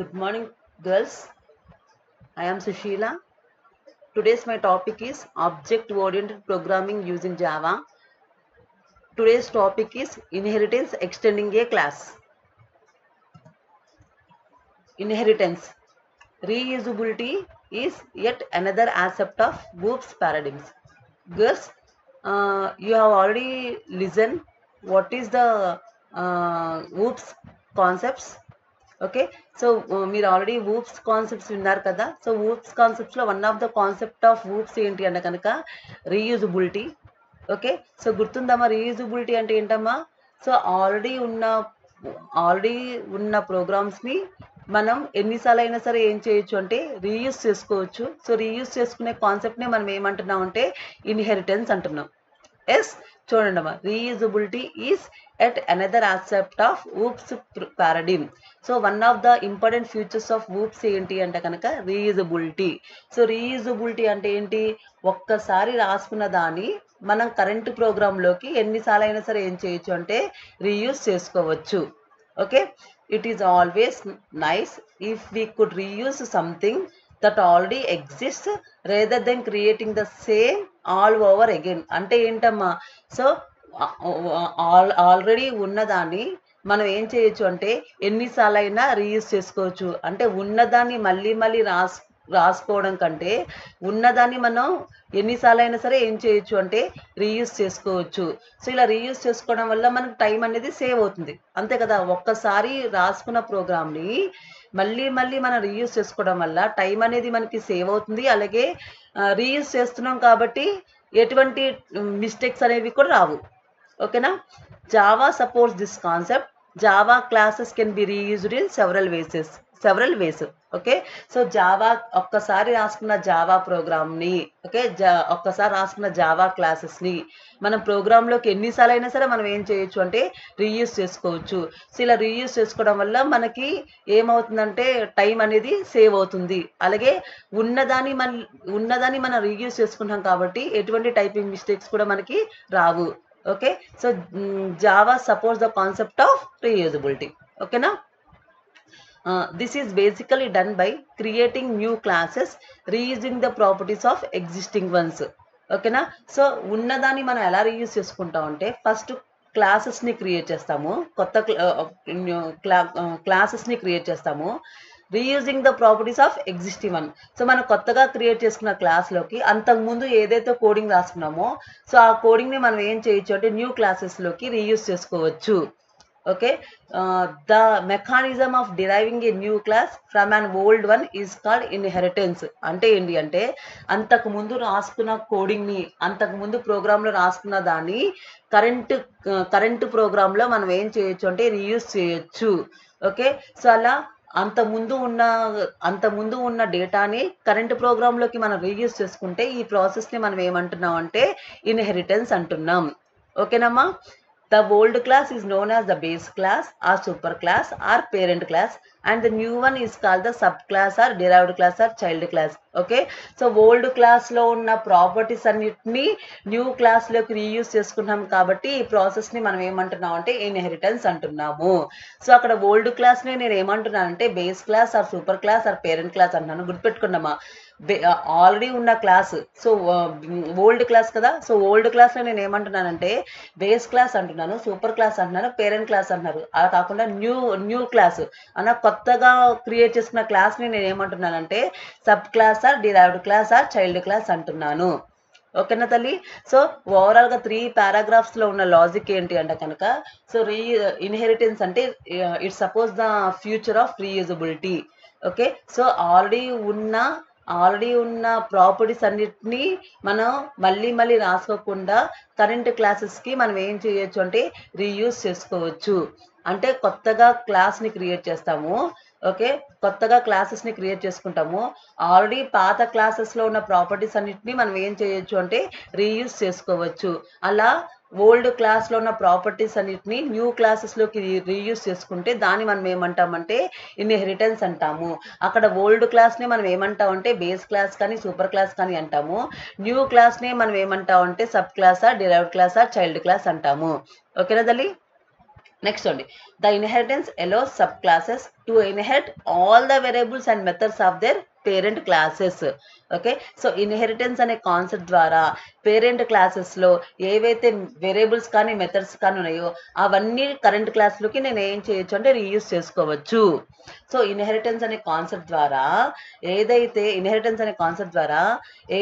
Good morning, girls. I am Sushila. Today's my topic is object-oriented programming using Java. Today's topic is inheritance extending a class. Inheritance. Reusability is yet another aspect of OOPS paradigms. Girls, you have already listened what is the OOPS concepts. Okay so మీరు already OOPS concepts విన్నారు కదా. So OOPS కాన్సెప్ట్స్లో one of the concept of OOPS ఏంటి అంటే కనుక reusability. Okay so గుర్తుందమ్మా, reusability అంటే ఏంటమ్మా? సో ఆల్రెడీ ఉన్న ప్రోగ్రామ్స్ని మనం ఎన్నిసార్లు అయినా సరే ఏం చేయొచ్చు అంటే రీయూజ్ చేసుకోవచ్చు. సో రీయూజ్ చేసుకునే కాన్సెప్ట్నే మనం ఏమంటున్నాం అంటే ఇన్హెరిటెన్స్ అంటున్నాం. ఎస్, చూడండి అమ్మా, reusability is at another aspect of OOPS paradigm. So one of the important features of OOPS ఏంటి అంటే కనుక రీయూజబిలిటీ. సో రీయూజబిలిటీ అంటే ఏంటి? ఒక్కసారి రాసుకున్న దాన్ని మనం కరెంట్ ప్రోగ్రాంలోకి ఎన్నిసార్లు అయినా సరే ఏం చేయొచ్చు అంటే రీయూజ్ చేసుకోవచ్చు. Okay, it is always nice if we could reuse something that already exist rather than creating the same all over again. అంటే ఏంటమ్మా? సో ఆల్రెడీ ఉన్నదాన్ని మనం ఏం చేయొచ్చు అంటే ఎన్నిసార్లు అయినా రీయూజ్ చేసుకోవచ్చు. అంటే ఉన్నదాన్ని మళ్ళీ మళ్ళీ రాసుకోవడం కంటే ఉన్నదాన్ని మనం ఎన్నిసార్లు అయినా సరే ఏం చేయొచ్చు అంటే రీయూజ్ చేసుకోవచ్చు. సో ఇలా రీయూజ్ చేసుకోవడం వల్ల మనకు టైం అనేది సేవ్ అవుతుంది, అంతే కదా. ఒక్కసారి రాసుకున్న ప్రోగ్రామ్ని మళ్ళీ మళ్ళీ మనం రీయూజ్ చేసుకోవడం వల్ల టైం అనేది మనకి సేవ్ అవుతుంది. అలాగే రీయూజ్ చేస్తున్నాం కాబట్టి ఎటువంటి మిస్టేక్స్ అనేవి కూడా రావు. ఓకేనా? Java supports this concept. Java classes can be reused in several ways. Okay, so Java ఒక్కసారి రాసుకున్న జావా ప్రోగ్రామ్ని, ఓకే, ఒక్కసారి రాసుకున్న జావా క్లాసెస్ని మనం ప్రోగ్రాంలోకి ఎన్నిసార్లు అయినా సరే మనం ఏం చేయొచ్చు అంటే రీయూజ్ చేసుకోవచ్చు. సో ఇలా రీయూజ్ చేసుకోవడం వల్ల మనకి ఏమవుతుందంటే టైం అనేది సేవ్ అవుతుంది. అలాగే ఉన్నదాన్ని మనం రీయూజ్ చేసుకుంటాం కాబట్టి ఎటువంటి టైపింగ్ మిస్టేక్స్ కూడా మనకి రావు. Okay, so Java supports the concept of reusability. ఓకేనా? This is basically done by creating new classes, reusing the properties of existing ones. ఓకేనా? సో ఉన్నదాన్ని మనం ఎలా రీయూజ్ చేసుకుంటాం అంటే ఫస్ట్ క్లాసెస్ని క్రియేట్ చేస్తాము, కొత్త క్లాసెస్ని క్రియేట్ చేస్తాము, reusing the properties of existing one. So మనం కొత్తగా క్రియేట్ చేసుకున్న క్లాస్లోకి అంతకుముందు ఏదైతే కోడింగ్ రాసుకున్నామో సో ఆ కోడింగ్ని మనం ఏం చేయొచ్చు అంటే న్యూ క్లాసెస్లోకి రీయూజ్ చేసుకోవచ్చు. Okay, the mechanism of deriving a new class from an old one is called inheritance. అంటే ఏంటి అంటే అంతకుముందు రాసుకున్న కోడింగ్ని, అంతకుముందు ప్రోగ్రాంలో రాసుకున్న దాన్ని కరెంట్ ప్రోగ్రాంలో మనం ఏం చేయొచ్చు అంటే రీయూజ్ చేయొచ్చు. ఓకే, సో అలా అంతకుముందు ఉన్న డేటాని కరెంట్ ప్రోగ్రాంలోకి మనం రీయూజ్ చేసుకుంటే ఈ ప్రాసెస్ని మనం ఏమంటున్నాం అంటే ఇన్హెరిటెన్స్ అంటున్నాం. ఓకేనమ్మా? The old class is known as the base class or superclass or parent class, and the new one is called the subclass or derived class or child class. Okay, so old class లో ఉన్న properties అన్నిటిని new class లోకి reuse చేసుకున్నాం కాబట్టి ఈ process ని మనం ఏమంటున్నాం అంటే ఇన్హెరిటెన్స్ అంటున్నాము. సో అక్కడ ఓల్డ్ క్లాస్ ని నేను ఏమంటున్నానంటే base class or super class or parent class అంటున్నాను. గుర్తుపెట్టుకున్నామా? ఆల్రెడీ ఉన్న క్లాస్, సో ఓల్డ్ క్లాస్ కదా. సో ఓల్డ్ క్లాస్లో నేను ఏమంటున్నానంటే బేస్ క్లాస్ అంటున్నాను, సూపర్ క్లాస్ అంటున్నాను, పేరెంట్ క్లాస్ అంటున్నారు. అలా కాకుండా న్యూ క్లాస్ అన్న కొత్తగా క్రియేట్ చేసుకున్న క్లాస్ని నేను ఏమంటున్నానంటే sub class or derived class or child class అంటున్నాను. ఓకేనా తల్లి? సో ఓవరాల్గా 3 పారాగ్రాఫ్స్లో ఉన్న లాజిక్ ఏంటి అంటే కనుక సో ఇన్హెరిటెన్స్ అంటే it suppose the future of reusability. Okay, so already ఉన్న ప్రాపర్టీస్ అన్నిటినీ మనం మళ్ళీ రాసుకోకుండా కరెంట్ క్లాసెస్కి మనం ఏం చేయొచ్చు అంటే రీయూజ్ చేసుకోవచ్చు. అంటే కొత్తగా క్లాస్ని క్రియేట్ చేస్తాము. ఓకే, కొత్తగా క్లాసెస్ని క్రియేట్ చేసుకుంటాము. ఆల్రెడీ పాత క్లాసెస్లో ఉన్న ప్రాపర్టీస్ అన్నిటినీ మనం ఏం చేయొచ్చు అంటే రీయూజ్ చేసుకోవచ్చు. అలా ఓల్డ్ క్లాస్లో ఉన్న ప్రాపర్టీస్ అన్నిటిని న్యూ క్లాసెస్లోకి రీయూజ్ చేసుకుంటే దాన్ని మనం ఏమంటామంటే ఇన్హెరిటెన్స్ అంటాము. అక్కడ ఓల్డ్ క్లాస్ని మనం ఏమంటామంటే బేస్ క్లాస్ కానీ సూపర్ క్లాస్ కానీ అంటాము. న్యూ క్లాస్ని మనం ఏమంటామంటే సబ్ క్లాసా, డిరైవ్డ్ క్లాసా, చైల్డ్ క్లాస్ అంటాము. ఓకేనా తల్లి? నెక్స్ట్ అండి, the inheritance allows sub classes to inherit all the variables and methods of their parent classes. Okay, so inheritance అనే కాన్సెప్ట్ ద్వారా పేరెంట్ క్లాసెస్లో ఏవైతే వేరియబుల్స్ కానీ మెథడ్స్ కానీ ఉన్నాయో అవన్నీ కరెంట్ క్లాస్లోకి నేను ఏం చేయొచ్చు అంటే రీయూజ్ చేసుకోవచ్చు. సో ఇన్హెరిటెన్స్ అనే కాన్సెప్ట్ ద్వారా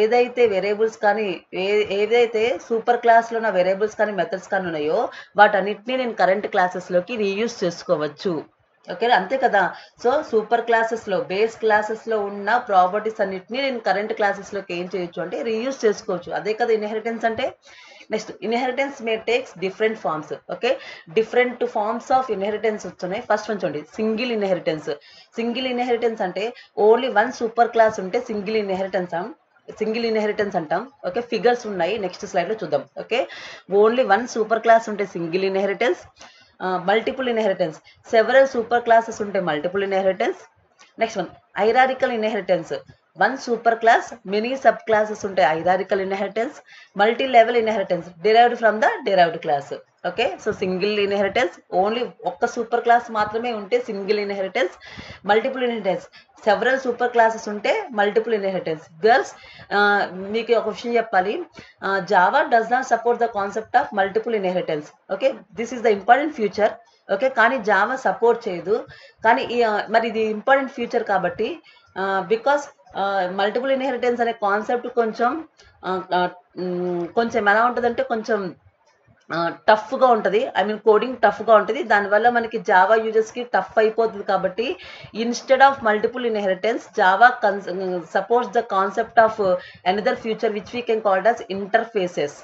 ఏదైతే వేరియబుల్స్ కానీ ఏదైతే సూపర్ క్లాస్లో ఉన్న వేరియబుల్స్ కానీ మెథడ్స్ కానీ ఉన్నాయో వాటన్నిటిని నేను కరెంట్ క్లాసెస్లోకి రీయూజ్ చేసుకోవచ్చు. ఓకే, అంతే కదా. సో సూపర్ క్లాసెస్లో బేస్ క్లాసెస్లో ఉన్న ప్రాపర్టీస్ అన్నిటిని నేను కరెంట్ క్లాసెస్లోకి ఏం చేయొచ్చు అంటే రీయూజ్ చేసుకోవచ్చు. అదే కదా ఇన్హెరిటెన్స్ అంటే. Next, inheritance may takes different forms. Okay, different forms of inheritance వస్తున్నాయి. ఫస్ట్ వన్ చూడండి, సింగిల్ ఇన్హెరిటెన్స్. సింగిల్ ఇన్హెరిటెన్స్ అంటే ఓన్లీ వన్ సూపర్ క్లాస్ ఉంటే సింగిల్ ఇన్హెరిటెన్స్ అంటాం. ఓకే, ఫిగర్స్ ఉన్నాయి, నెక్స్ట్ స్లైడ్లో చూద్దాం. Okay, only one super class ఉంటే single inheritance. Multiple inheritance, several super classes ఉంటే multiple inheritance. Next one, hierarchical inheritance, one super class many sub classes ఉంటే hierarchical inheritance. Multi level inheritance, derived from the derived class. Okay, so single inheritance only ఒక్క super class మాత్రమే ఉంటే single inheritance. Multiple inheritance, several super classes ఉంటే multiple inheritance. Girls, మీకు ఒక విషయం చెప్పాలి, Java does not support the concept of multiple inheritance. Okay, this is the important future. Okay, కానీ Java support చేయదు. కానీ మరి ఇది ఇంపార్టెంట్ ఫ్యూచర్ కాబట్టి బికాస్ మల్టిపుల్ ఇన్హెరిటెన్స్ అనే కాన్సెప్ట్ కొంచెం ఎలా ఉంటుందంటే కొంచెం టఫ్గా ఉంటుంది. కోడింగ్ టఫ్గా ఉంటుంది. దానివల్ల మనకి జావా యూజర్స్కి టఫ్ అయిపోతుంది. కాబట్టి instead of multiple inheritance Java supports the concept of another future which we can called as interfaces.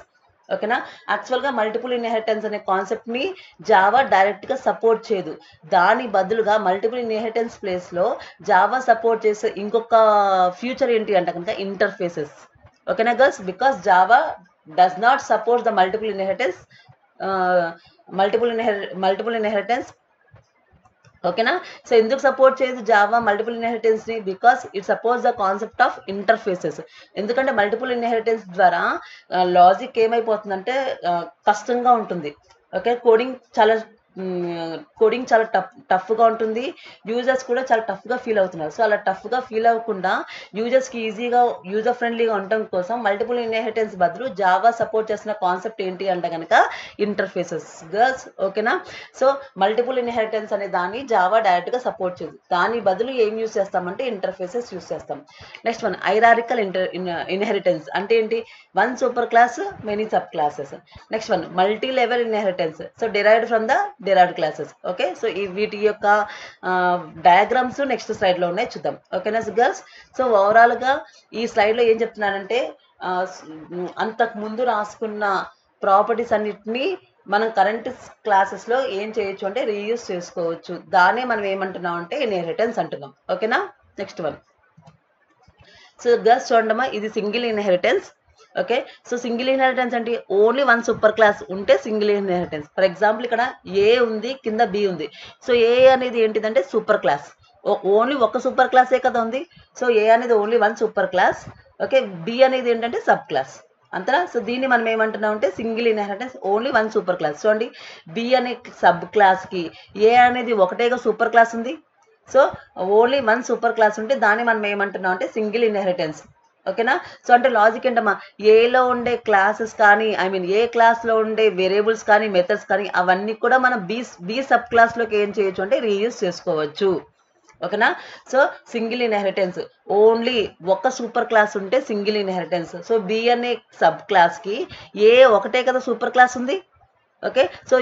ఓకేనా, యాక్చువల్గా మల్టిపుల్ ఇన్హెరిటెన్స్ అనే కాన్సెప్ట్ని జావా డైరెక్ట్గా సపోర్ట్ చేయదు. దాని బదులుగా మల్టిపుల్ ఇన్హెరిటెన్స్ ప్లేస్లో జావా సపోర్ట్ చేసే ఇంకొక ఫ్యూచర్ ఏంటి అంటే కనుక ఇంటర్ఫేసెస్. ఓకేనా girls, because Java does not support the multiple inheritance. ఓకేనా, సో ఎందుకు సపోర్ట్ చేయదు జావా మల్టిపుల్ ఇన్హెరిటెన్స్ని? Because it supports the concept of interfaces. ఎందుకంటే మల్టిపుల్ ఇన్హెరిటెన్స్ ద్వారా లాజిక్ ఏమైపోతుందంటే కష్టంగా ఉంటుంది. ఓకే, కోడింగ్ చాలా టఫ్గా ఉంటుంది. యూజర్స్ కూడా చాలా టఫ్గా ఫీల్ అవుతున్నారు. సో అలా టఫ్గా ఫీల్ అవ్వకుండా యూజర్స్కి ఈజీగా యూజర్ ఫ్రెండ్లీగా ఉండటం కోసం మల్టిపుల్ ఇన్హెరిటెన్స్ బదులు జావా సపోర్ట్ చేస్తున్న కాన్సెప్ట్ ఏంటి అంటే కనుక ఇంటర్ఫేసెస్. గర్ల్స్, ఓకేనా, సో మల్టిపుల్ ఇన్హెరిటెన్స్ అనే దాన్ని జావా డైరెక్ట్గా సపోర్ట్ చేయదు. దాని బదులు ఏం యూస్ చేస్తామంటే ఇంటర్ఫేసెస్ యూస్ చేస్తాం. నెక్స్ట్ వన్, హైరారికల్ ఇన్హెరిటెన్స్ అంటే ఏంటి? One super class many sub classes. Next one, multi level inheritance, so derived from the derived classes. Okay, so వీటి యొక్క డయాగ్రామ్స్ నెక్స్ట్ స్లైడ్లో ఉన్నాయి, చూద్దాం. ఓకేనా గర్ల్స్, సో ఓవరాల్గా ఈ స్లైడ్లో ఏం చెప్తున్నానంటే అంతకు ముందు రాసుకున్న ప్రాపర్టీస్ అన్నిటినీ మనం కరెంట్ క్లాసెస్లో ఏం చేయొచ్చు అంటే రీయూజ్ చేసుకోవచ్చు. దాన్నే మనం ఏమంటున్నాం అంటే ఇన్హెరిటెన్స్ అంటున్నాం. ఓకేనా, నెక్స్ట్ వన్. సో గర్ల్స్ చూడమ్మా, ఇది single inheritance. Okay, so single inheritance అంటే ఓన్లీ వన్ సూపర్ క్లాస్ ఉంటే సింగిల్ ఇన్హెరిటెన్స్. ఫర్ ఎగ్జాంపుల్ ఇక్కడ ఏ ఉంది, కింద బి ఉంది. సో ఏ అనేది ఏంటిదంటే సూపర్ క్లాస్. ఓన్లీ ఒక సూపర్ క్లాసే కదా ఉంది. సో ఏ అనేది only one super class. Okay, B అనేది ఏంటంటే సబ్ క్లాస్. అంతేనా? సో దీన్ని మనం ఏమంటున్నాం అంటే single inheritance only one super class. చూడండి, బి అనే సబ్ క్లాస్కి ఏ అనేది ఒకటేగా సూపర్ క్లాస్ ఉంది. So only one super class ఉంటే దాన్ని మనం ఏమంటున్నాం అంటే సింగిల్ ఇన్హెరిటెన్స్. ఓకేనా, సో అంటే లాజిక్ ఏంటమ్మా, ఏలో ఉండే క్లాసెస్ కానీ ఏ క్లాస్లో ఉండే వేరియబుల్స్ కానీ మెథడ్స్ కానీ అవన్నీ కూడా మనం బి సబ్ క్లాస్లోకి ఏం చేయొచ్చు అంటే రీయూజ్ చేసుకోవచ్చు. ఓకేనా, సో సింగిల్ ఇన్హెరిటెన్స్ ఓన్లీ ఒక సూపర్ క్లాస్ ఉంటే సింగిల్ ఇన్హెరిటెన్స్. సో బి అనే సబ్ క్లాస్కి ఏ ఒకటే కదా సూపర్ క్లాస్ ఉంది. ఓకే, సో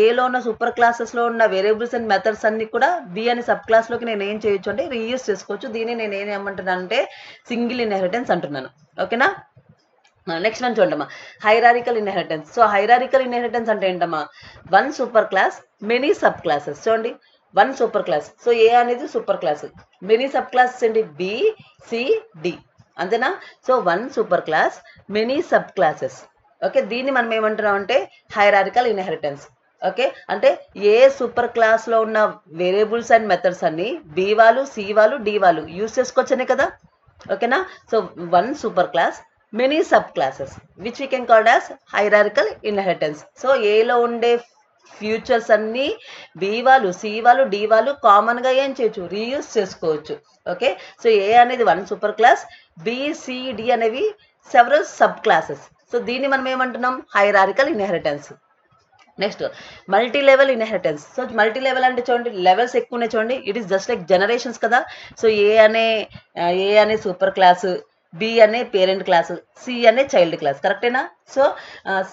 ఏలో ఉన్న సూపర్ క్లాసెస్లో ఉన్న వేరియబుల్స్ అండ్ మెథడ్స్ అన్ని కూడా బి అనే సబ్ క్లాస్లోకి నేను ఏం చేయొచ్చు అంటే రీయూజ్ చేసుకోవచ్చు. దీన్ని నేను ఏమంటున్నాను అంటే సింగిల్ ఇన్హెరిటెన్స్ అంటున్నాను. ఓకేనా, నెక్స్ట్ వన్ చూడమ్మా, hierarchical inheritance. So hierarchical inheritance అంటే ఏంటమ్మా, one super class many sub classes. చూడండి, one super class, so A అనేది super class, many sub classes ఏంటి బి, సి, డి. అంతేనా? So one super class many sub classes. Okay, దీన్ని మనం ఏమంటున్నాం అంటే హైరారికల్ ఇన్హెరిటెన్స్. ఓకే, అంటే ఏ సూపర్ క్లాస్లో ఉన్న వేరియబుల్స్ అండ్ మెథడ్స్ అన్ని బి వాళ్ళు, సి వాళ్ళు, డి వాళ్ళు యూస్ చేసుకోవచ్చనే కదా. ఓకేనా, so one super class many sub classes which we can called as hierarchical inheritance. So ఏలో ఉండే ఫ్యూచర్స్ అన్నీ బి వాళ్ళు, సి వాళ్ళు, డి వాళ్ళు కామన్గా ఏం చేయొచ్చు, రీయూజ్ చేసుకోవచ్చు. ఓకే, సో ఏ అనేది one super class, B, C, D అనేవి సెవరల్ సబ్ క్లాసెస్. సో దీన్ని మనం ఏమంటున్నాం, hierarchical inheritance. Next multi level inheritance. So multi level అంటే చూడండి, లెవెల్స్ ఎక్కువ ఉన్నాయి చూడండి, it is just like generations కదా. సో ఏ అనే సూపర్ క్లాసు, బి అనే పేరెంట్ క్లాసు, సి అనే చైల్డ్ క్లాస్, కరెక్టేనా? సో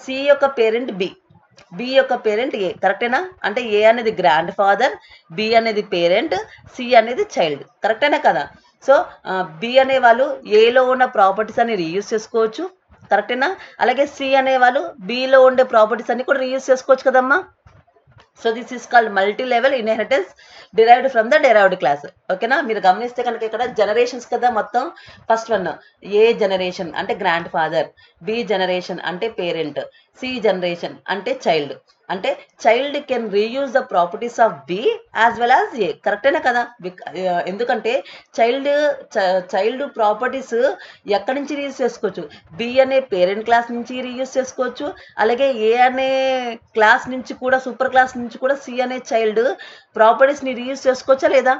సి యొక్క పేరెంట్ బి యొక్క పేరెంట్ ఏ, కరెక్టేనా? అంటే ఏ అనేది గ్రాండ్ ఫాదర్, బి అనేది పేరెంట్, సి అనేది చైల్డ్, కరెక్టేనా కదా? సో బి అనే వాళ్ళు ఏలో ఉన్న ప్రాపర్టీస్ అన్ని రీయూజ్ చేసుకోవచ్చు, కరెక్టేనా? అలాగే సి అనే వాళ్ళు బిలో ఉండే ప్రాపర్టీస్ అన్ని కూడా రీయూజ్ చేసుకోవచ్చు కదమ్మా. So this is called multi level inheritance derived from the derived class. ఓకేనా? మీరు గమనిస్తే కనుక ఇక్కడ జనరేషన్స్ కదా మొత్తం. ఫస్ట్ వన్ ఏ జనరేషన్ అంటే గ్రాండ్ ఫాదర్, బి జనరేషన్ అంటే పేరెంట్, సి జనరేషన్ అంటే చైల్డ్. అంటే child can reuse the properties of be as well as ఏ, కరెక్టేనా కదా? ఎందుకంటే చైల్డ్ ప్రాపర్టీస్ ఎక్కడి నుంచి రీయూజ్ చేసుకోవచ్చు, బి అనే పేరెంట్ క్లాస్ నుంచి రీయూజ్ చేసుకోవచ్చు, అలాగే ఏ అనే క్లాస్ నుంచి కూడా, సూపర్ క్లాస్ నుంచి కూడా సి అనే చైల్డ్ ప్రాపర్టీస్ని రీయూజ్ చేసుకోవచ్చా లేదా?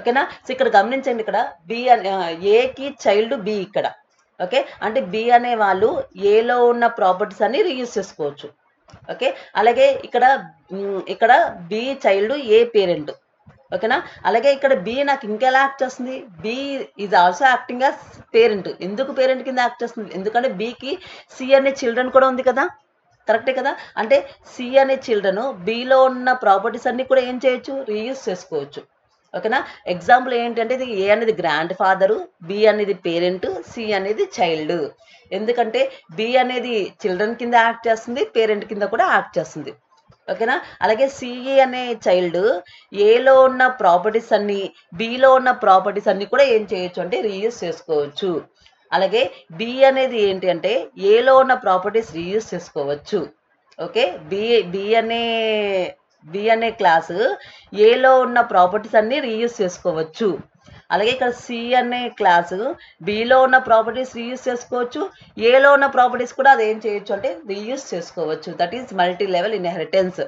ఓకేనా? సో ఇక్కడ గమనించండి, ఇక్కడ బి ఏకి చైల్డ్ బి ఇక్కడ. ఓకే, అంటే బి అనే వాళ్ళు ఏలో ఉన్న ప్రాపర్టీస్ అన్ని రీయూజ్ చేసుకోవచ్చు. ఓకే, అలాగే ఇక్కడ బి చైల్డ్ ఏ పేరెంట్. ఓకేనా? అలాగే ఇక్కడ బి నాకు ఇంకెలా యాక్ట్ చేస్తుంది, B is also acting as parent. ఎందుకు పేరెంట్ కింద యాక్ట్ చేస్తుంది, ఎందుకంటే బికి సి అనే చిల్డ్రన్ కూడా ఉంది కదా, కరెక్టే కదా? అంటే సి అనే చిల్డ్రన్ బిలో ఉన్న ప్రాపర్టీస్ అన్ని కూడా ఏం చేయొచ్చు, రీయూజ్ చేసుకోవచ్చు. ఓకేనా? ఎగ్జాంపుల్ ఏంటంటే ఇది ఏ అనేది గ్రాండ్ ఫాదరు, బి అనేది పేరెంట్, సి అనేది చైల్డ్. ఎందుకంటే బి అనేది చిల్డ్రన్ కింద యాక్ట్ చేస్తుంది, పేరెంట్ కింద కూడా యాక్ట్ చేస్తుంది. ఓకేనా? అలాగే సిఈ అనే చైల్డ్ ఏలో ఉన్న ప్రాపర్టీస్ అన్ని, బిలో ఉన్న ప్రాపర్టీస్ అన్ని కూడా ఏం చేయొచ్చు అంటే రీయూజ్ చేసుకోవచ్చు. అలాగే బి అనేది ఏంటి అంటే ఏలో ఉన్న ప్రాపర్టీస్ రీయూజ్ చేసుకోవచ్చు. ఓకే, బి అనే క్లాసు ఏలో ఉన్న ప్రాపర్టీస్ అన్ని రీయూజ్ చేసుకోవచ్చు. అలాగే ఇక్కడ సి అనే క్లాసు బిలో ఉన్న ప్రాపర్టీస్ రీయూజ్ చేసుకోవచ్చు, ఏలో ఉన్న ప్రాపర్టీస్ కూడా అదేం చేయొచ్చు అంటే రీయూజ్ చేసుకోవచ్చు. That is multi level inheritance.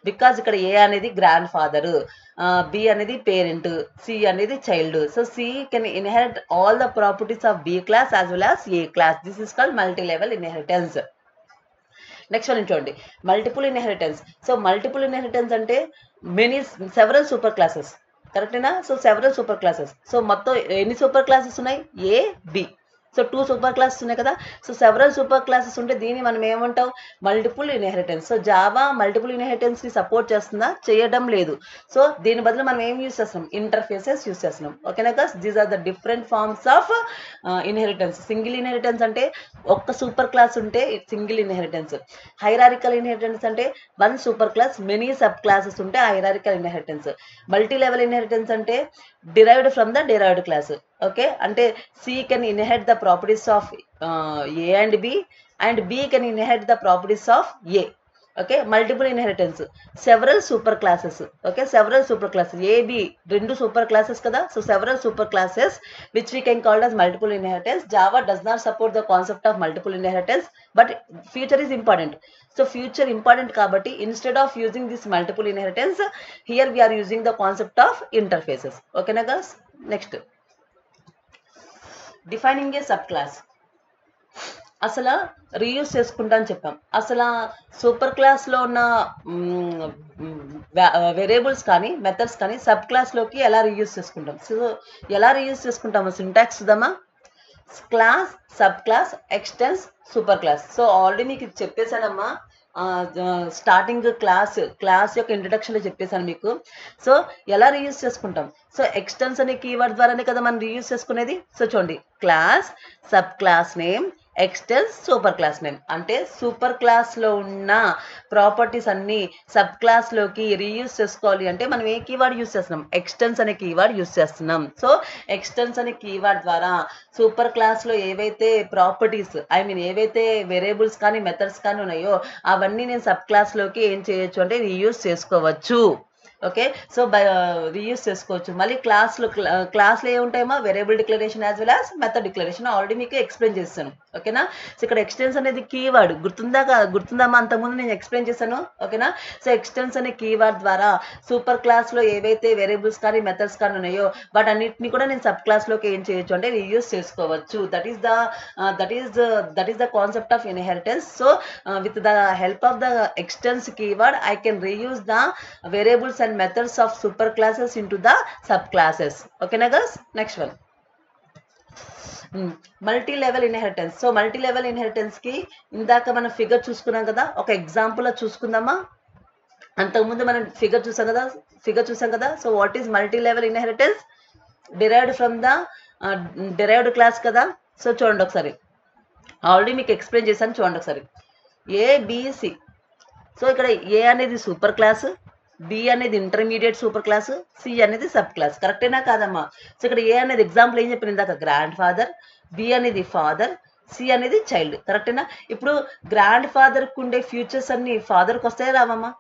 Because ఇక్కడ ఏ అనేది గ్రాండ్ ఫాదర్, బి అనేది పేరెంట్, సి అనేది child. So C can inherit all the properties of B class as well as A class. This is called multi level inheritance. Next one చూడండి, multiple inheritance. So multiple inheritance అంటే several super classes, కరెక్టేనా? So several super classes. So మొత్తం ఎన్ని super classes ఉన్నాయి, A, B. So 2 super classes ఉన్నాయి కదా. So several super classes ఉంటే దీన్ని మనం ఏమంటాం, multiple inheritance. So Java multiple ఇన్హెరిటెన్స్ని సపోర్ట్ చేస్తుందా, చేయడం లేదు. సో దీని బదులు మనం ఏం యూస్ చేస్తున్నాం, ఇంటర్ఫేసెస్ యూస్ చేస్తున్నాం. ఓకేనా guys, these are the different forms of inheritance. Single inheritance అంటే ఒక్క సూపర్ క్లాస్ ఉంటే సింగిల్ ఇన్హెరిటెన్స్. హైరారికల్ ఇన్హెరిటెన్స్ అంటే one super class many sub classes ఉంటే hierarchical inheritance. Multi level inheritance అంటే derived from the derived class. Okay, అంటే C can inherit the properties of A and B, and B can inherit the properties of A. Okay, multiple inheritance, several super classes. Okay, several super classes, A B రెండు super classes కదా. So several super classes which we can called as multiple inheritance. Java does not support the concept of multiple inheritance, but future is important. So future important kabatti, instead of using this multiple inheritance, here we are using the concept of interfaces. Okay na guys? Next, defining A sub class. అసలు reuse చేసుకుంటా అని చెప్పాం. అసలు super క్లాస్లో ఉన్న variables కానీ methods కానీ sub క్లాస్లోకి ఎలా రీయూజ్ చేసుకుంటాం. సో ఎలా రీయూజ్ చేసుకుంటాము, సింటాక్స్ చూద్దామా. Class, sub class, extends, super class. So already మీకు చెప్పేశానమ్మా, స్టార్టింగ్ క్లాస్ యొక్క ఇంట్రడక్షన్లో చెప్పేశాను మీకు. సో ఎలా రీయూజ్ చేసుకుంటాం, సో ఎక్స్టెన్స్ అనే కీవర్డ్ ద్వారానే కదా మనం రీయూజ్ చేసుకునేది. సో చూడండి, class, sub class name, extends, super class name. అంటే సూపర్ క్లాస్లో ఉన్న ప్రాపర్టీస్ అన్ని సబ్ క్లాస్లోకి రీయూజ్ చేసుకోవాలి అంటే మనం ఏ కీవర్డ్ యూజ్ చేస్తున్నాం, ఎక్స్టెన్స్ అనే కీవర్డ్ యూజ్ చేస్తున్నాం. సో ఎక్స్టెన్స్ అనే కీవర్డ్ ద్వారా సూపర్ క్లాస్లో ఏవైతే ప్రాపర్టీస్, ఏవైతే వేరియబుల్స్ కానీ మెథడ్స్ కానీ ఉన్నాయో అవన్నీ నేను సబ్ క్లాస్లోకి ఏం చేయొచ్చు అంటే రీయూజ్ చేసుకోవచ్చు. ఓకే. సో, రీయూజ్ చేసుకోవచ్చు. మళ్ళీ క్లాస్‌లో ఏముంటాయమ్మా variable declaration as well as method declaration already మీకు ఎక్స్‌ప్లెయిన్ చేసేసాను. ఓకేనా? సో, ఇక్కడ ఎక్స్‌టెన్స్ అనేది కీవర్డ్ గుర్తుందమ్మా అంతకుముందు నేను ఎక్స్‌ప్లెయిన్ చేశాను. ఓకేనా? సో, ఎక్స్‌టెన్స్ అనే కీవర్డ్ ద్వారా సూపర్ క్లాస్‌లో ఏవైతే వేరియబుల్స్ కానీ, మెథడ్స్ కానీ ఉన్నాయో వాటన్నిటిని కూడా నేను సబ్ క్లాస్‌లోకి ఏం చేయొచ్చు అంటే రీయూజ్ చేసుకోవచ్చు. That is the concept of inheritance. So, with the help of the extends keyword I can reuse the variables and methods of superclasses into the subclasses. Okay na guys? Next one. Multi level inheritance. So multi level inheritance కి ఇందాక మనం figure చూసుకున్నాం కదా, ఒక example చూసుకుందామా. అంతకుముందు మనం figure చూసాం కదా. So what is multi level inheritance? Derived from the derived class కదా. సో చూడండి ఒకసారి, ఆల్రెడీ మీకు ఎక్స్ప్లెయిన్ చేశాను, చూడండి ఒకసారి. ఏబిసి. సో ఇక్కడ ఏ అనేది సూపర్ క్లాస్, బి అనేది ఇంటర్మీడియట్ సూపర్ క్లాస్, సి అనేది సబ్ క్లాస్. కరెక్టేనా కాదమ్మా? సో ఇక్కడ ఏ అనేది ఎగ్జాంపుల్ ఏం చెప్పిన ఇందాక గ్రాండ్ ఫాదర్, బి అనేది ఫాదర్, సి అనేది చైల్డ్. కరెక్టేనా? ఇప్పుడు గ్రాండ్ ఫాదర్కి ఉండే ఫ్యూచర్స్ అన్ని ఫాదర్కి వస్తాయా రావమ్మా?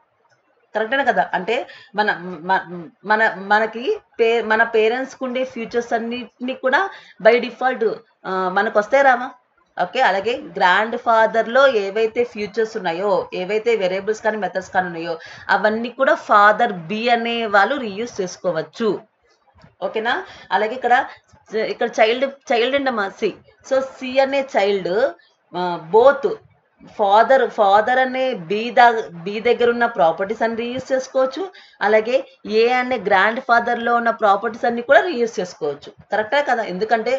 కరెక్టేనా కదా? అంటే మనకి మన పేరెంట్స్కి ఉండే ఫ్యూచర్స్ అన్నిటిని కూడా బై డిఫాల్ట్ మనకు వస్తాయి రామా? ఓకే. అలాగే గ్రాండ్ ఫాదర్లో ఏవైతే ఫ్యూచర్స్ ఉన్నాయో, ఏవైతే వేరియబుల్స్ కానీ మెథడ్స్ కానీ ఉన్నాయో అవన్నీ కూడా ఫాదర్ బి అనే వాళ్ళు రీయూజ్ చేసుకోవచ్చు. ఓకేనా? అలాగే ఇక్కడ చైల్డ్ అండమ్మా సి. సో సి అనే చైల్డ్ బోత్ ఫాదర్ అనే బి దగ్గర ఉన్న ప్రాపర్టీస్ అన్ని రీయూజ్ చేసుకోవచ్చు. అలాగే ఏ అనే గ్రాండ్ ఫాదర్లో ఉన్న ప్రాపర్టీస్ అన్ని కూడా రీయూజ్ చేసుకోవచ్చు. కరెక్టే కదా? ఎందుకంటే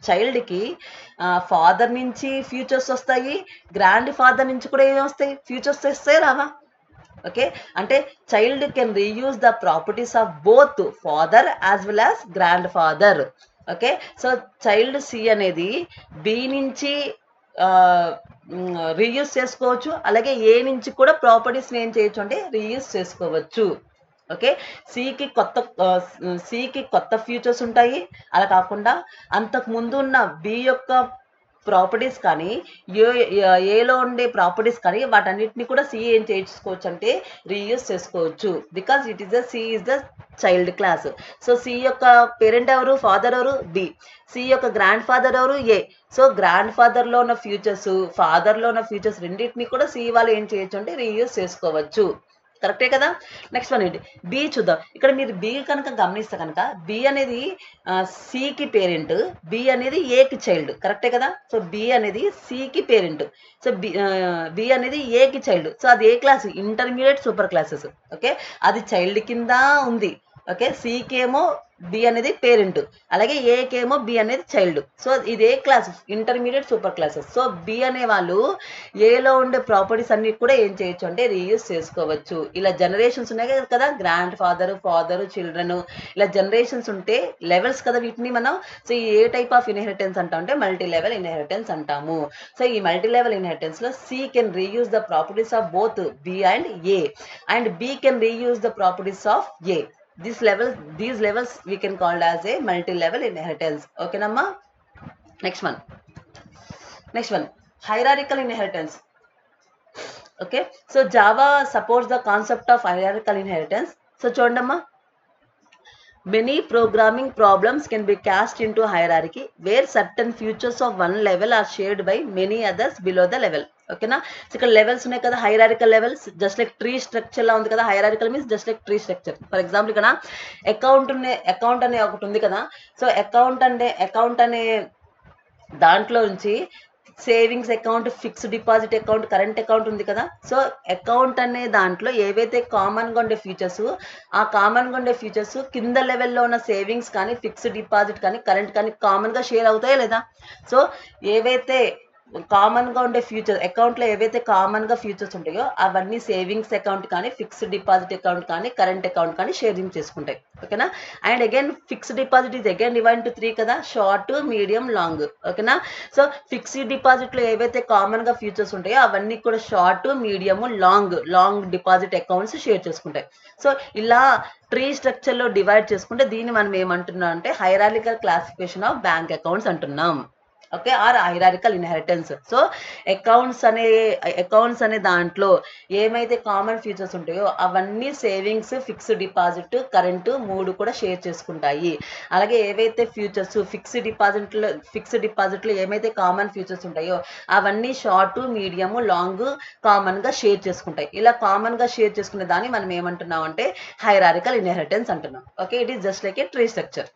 చైల్డ్కి ఫాదర్ నుంచి ఫ్యూచర్స్ వస్తాయి, గ్రాండ్ ఫాదర్ నుంచి కూడా ఏమి వస్తాయి, ఫ్యూచర్స్ వస్తాయి రావా? ఓకే. అంటే child can reuse the properties of both father as well as grand father. Okay. So child see అనేది బి నుంచి రీయూజ్ చేసుకోవచ్చు. అలాగే ఏ నుంచి కూడా ప్రాపర్టీస్ ఏం చేయొచ్చు అంటే రీయూజ్ చేసుకోవచ్చు. ఓకే. సికి కొత్త ఫ్యూచర్స్ ఉంటాయి. అలా కాకుండా అంతకు ముందు ఉన్న బి యొక్క ప్రాపర్టీస్ కానీ, ఏలో ఉండే ప్రాపర్టీస్ కానీ వాటన్నిటిని కూడా సి ఏం చేసుకోవచ్చు అంటే రీయూజ్ చేసుకోవచ్చు. Because C is the child class. So C యొక్క పేరెంట్ ఎవరు? ఫాదర్ ఎవరు? బి. సి యొక్క గ్రాండ్ ఫాదర్ ఎవరు? ఏ. సో గ్రాండ్ ఫాదర్లో ఉన్న ఫ్యూచర్స్, ఫాదర్లో ఉన్న ఫ్యూచర్స్ రెండింటిని కూడా సి వాళ్ళు ఏం చేయొచ్చు అంటే రీయూజ్ చేసుకోవచ్చు. కరెక్టే కదా? నెక్స్ట్ వన్ ఏంటి? బి చూద్దాం. ఇక్కడ మీరు బి కనుక గమనిస్తే కనుక బి అనేది సికి పేరెంట్, బి అనేది ఏకి చైల్డ్. కరెక్టే కదా? సో బి అనేది సికి పేరెంట్, సో బి అనేది ఏకి చైల్డ్. సో అది A class? Intermediate super classes. Okay. అది చైల్డ్ కింద ఉంది. ఓకే. సికి ఏమో బి అనేది పేరెంట్, అలాగే ఏకేమో బి అనేది చైల్డ్. సో ఇదే class intermediate super classes. So B అనే వాళ్ళు ఏలో ఉండే ప్రాపర్టీస్ అన్ని కూడా ఏం చేయొచ్చు అంటే రీయూజ్ చేసుకోవచ్చు. ఇలా జనరేషన్స్ ఉన్నాయి కదా, గ్రాండ్ ఫాదర్ చిల్డ్రన్, ఇలా జనరేషన్స్ ఉంటే లెవెల్స్ కదా వీటిని మనం. సో ఈ ఏ టైప్ ఆఫ్ ఇన్హెరిటెన్స్ అంటాం అంటే మల్టీ లెవెల్ ఇన్హెరిటెన్స్ అంటాము. సో ఈ మల్టీ లెవెల్ ఇన్హెరిటెన్స్ లో C can reuse the properties of both B and A, and B can reuse the properties of A. These levels we can call as a multi-level inheritance. Okay namma? Next one, hierarchical inheritance. Okay, so Java supports the concept of hierarchical inheritance. So chondamma, many programming problems can be cast into hierarchy where certain features of one level are shared by many others below the level. ఓకేనా? ఇక్కడ levels ఉన్నాయి కదా, hierarchical levels, just like tree structure లా ఉంది కదా. Hierarchical means just like tree structure. For example ఇక్కడ account అనే ఒకటి ఉంది కదా. సో అకౌంట్ అనే దాంట్లో నుంచి savings account, fixed deposit account, current account ఉంది కదా. సో అకౌంట్ అనే దాంట్లో ఏవైతే కామన్గా ఉండే ఫీచర్స్, ఆ కామన్గా ఉండే ఫీచర్స్ కింద లెవెల్లో ఉన్న సేవింగ్స్ కానీ, ఫిక్స్డ్ డిపాజిట్ కానీ, కరెంట్ కానీ కామన్గా షేర్ అవుతాయా లేదా? సో ఏవైతే కామన్గా ఉండే అకౌంట్లో ఏవైతే కామన్గా ఫ్యూచర్స్ ఉంటాయో అవన్నీ సేవింగ్స్ అకౌంట్ కానీ, ఫిక్స్డ్ డిపాజిట్ అకౌంట్ కానీ, కరెంట్ అకౌంట్ కానీ షేరింగ్ చేసుకుంటాయి. ఓకేనా? And again fixed deposit is again divide to 3 కదా, షార్ట్, మీడియం, లాంగ్. ఓకేనా? సో ఫిక్స్డ్ డిపాజిట్లో ఏవైతే కామన్గా ఫ్యూచర్స్ ఉంటాయో అవన్నీ కూడా short, medium, long deposit accounts share చేసుకుంటాయి. సో ఇలా ట్రీ స్ట్రక్చర్లో డివైడ్ చేసుకుంటే దీన్ని మనం ఏమంటున్నాం అంటే hierarchical classification of bank accounts అంటున్నాం. Okay, or hierarchical inheritance. So accounts అనే దాంట్లో ఏమైతే కామన్ ఫీచర్స్ ఉంటాయో అవన్నీ సేవింగ్స్, ఫిక్స్డ్ డిపాజిట్, కరెంటు 3 కూడా షేర్ చేసుకుంటాయి. అలాగే ఏవైతే ఫ్యూచర్స్ ఫిక్స్డ్ డిపాజిట్లో ఏమైతే కామన్ ఫీచర్స్ ఉంటాయో అవన్నీ షార్ట్, మీడియం, లాంగ్ కామన్గా షేర్ చేసుకుంటాయి. ఇలా కామన్గా షేర్ చేసుకునే దాన్ని మనం ఏమంటున్నాం అంటే హైరారికల్ ఇన్హెరిటెన్స్ అంటున్నాం. Okay, it is just like A tree structure.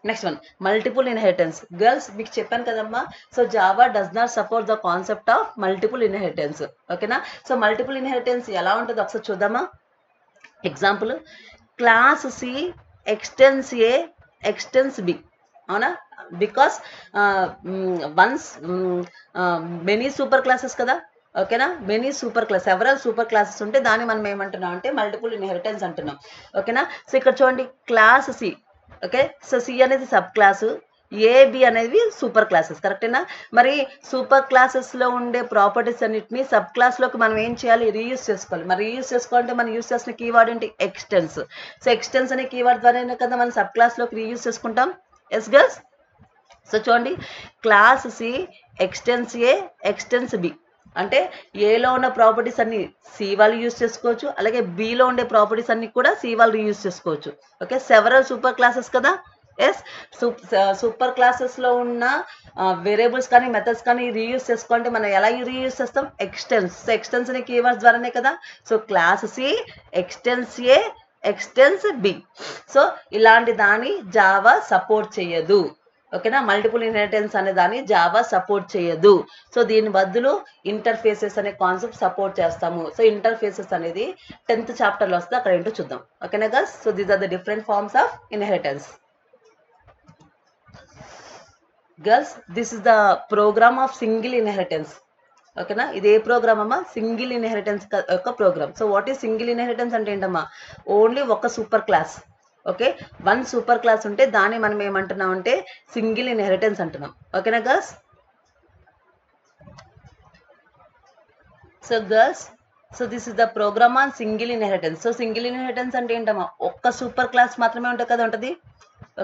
Next one, multiple inheritance. Girls మీకు చెప్పాను కదమ్మా, so Java does not support the concept of multiple inheritance. ఓకేనా? సో మల్టిపుల్ ఇన్హెరిటెన్స్ ఎలా ఉంటుందో ఒకసారి చూద్దామా. Example, class C extends A extends B. అవునా? Because once many super classes కదా. ఓకేనా? Many super class, several super classes ఉంటే దాన్ని మనం ఏమంటున్నాం అంటే మల్టిపుల్ ఇన్హెరిటెన్స్ అంటున్నాం. ఓకేనా? సో ఇక్కడ చూడండి, class C. Okay, so C అనేది సబ్ క్లాసు, ఏబి అనేది సూపర్ క్లాసెస్. కరెక్టేనా? మరి సూపర్ క్లాసెస్లో ఉండే ప్రాపర్టీస్ అన్నిటిని సబ్ క్లాస్లోకి మనం ఏం చేయాలి? రీయూజ్ చేసుకోవాలి. మరి రీయూజ్ చేసుకోవాలంటే మనం యూజ్ చేసిన కీవర్డ్ ఏంటి? ఎక్స్టెన్స్. సో ఎక్స్టెన్స్ అనే కీవర్డ్ ద్వారానే కదా మనం సబ్ క్లాస్లోకి రీయూజ్ చేసుకుంటాం. Yes girls? సో చూడండి, class C extends A extends B అంటే ఏలో ఉన్న ప్రాపర్టీస్ అన్ని సి వాళ్ళు యూజ్ చేసుకోవచ్చు, అలాగే బిలో ఉండే ప్రాపర్టీస్ అన్ని కూడా సి వాళ్ళు యూజ్ చేసుకోవచ్చు. ఓకే, సెవరల్ సూపర్ క్లాసెస్ కదా. ఎస్, సూపర్ క్లాసెస్లో ఉన్న వేరియబుల్స్ కానీ మెథడ్స్ కానీ రీయూజ్ చేసుకోవాలంటే మనం ఎలా రీయూజ్ చేస్తాం? ఎక్స్టెన్స్. సో ఎక్స్టెన్స్ అనే కీవర్డ్స్ ద్వారానే కదా. So class C extends A extends B. So ఇలాంటి దాన్ని జావా సపోర్ట్ చేయదు. ఓకేనా? మల్టిపుల్ ఇన్హెరిటెన్స్ అనే దాన్ని జావా సపోర్ట్ చేయదు. సో దీని బదులు ఇంటర్ఫేసెస్ అనే కాన్సెప్ట్ సపోర్ట్ చేస్తాము. సో ఇంటర్ఫేసెస్ అనేది 10th చాప్టర్లో వస్తే అక్కడ ఏంటో చూద్దాం. ఓకేనా girls? So these are the different forms of inheritance. Girls, this is the program of single inheritance. ఓకేనా? ఇది ఏ ప్రోగ్రామ్ అమ్మా? సింగిల్ ఇన్హెరిటెన్స్ యొక్క program. So what is single inheritance అంటే ఏంటమ్మా? ఓన్లీ ఒక super class. Okay, one super class ఉంటే దాన్ని మనం ఏమంటున్నాం అంటే సింగిల్ ఇన్హెరిటెన్స్ అంటున్నాం. ఓకేనా girls? So girls, so this is the program on single inheritance. So single inheritance అంటే ఏంటమ్మా? ఒక్క సూపర్ క్లాస్ మాత్రమే ఉంటుంది కదా ఉంటుంది.